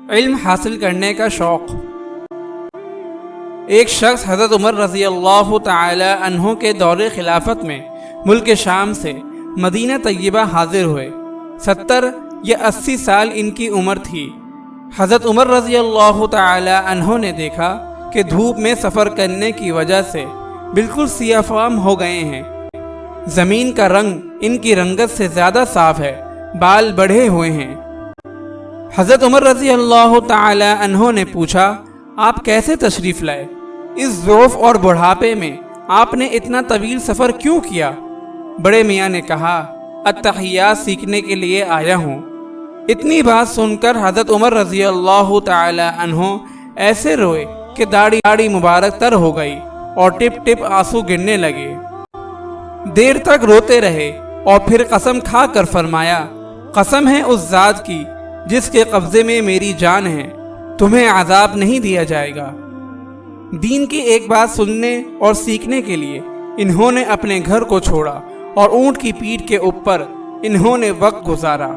इल्म हासिल करने का शौक़। एक शख्स हज़रत उमर रज़ी अल्लाह तआला अन्हु के दौरे खिलाफत में मुल्क शाम से मदीना तय्यबा हाजिर हुए। 70 या 80 साल इनकी उम्र थी। हज़रत उमर रज़ी अल्लाह तआला अन्हु ने देखा कि धूप में सफ़र करने की वजह से बिल्कुल सियाफ़ाम हो गए हैं। ज़मीन का रंग इनकी रंगत से ज़्यादा साफ़ है, बाल बढ़े हुए हैं। हज़रत उमर रज़ी अल्लाह तआला अन्हु ने पूछा, आप कैसे तशरीफ़ लाए? इस ज़ौफ़ और बुढ़ापे में आपने इतना तवील सफ़र क्यों किया? बड़े मियाँ ने कहा, अत्तहियात सीखने के लिए आया हूँ। इतनी बात सुनकर हज़रत उमर रज़ी अल्लाह तआला अन्हु ऐसे रोए कि दाढ़ी मुबारक तर हो गई और टिप टिप आंसू गिरने लगे। देर तक रोते रहे और फिर कसम खा कर फरमाया, कसम है उस ज़ात की जिसके कब्ज़े में मेरी जान है, तुम्हें अज़ाब नहीं दिया जाएगा। दीन की एक बात सुनने और सीखने के लिए इन्होंने अपने घर को छोड़ा और ऊँट की पीठ के ऊपर इन्होंने वक्त गुजारा।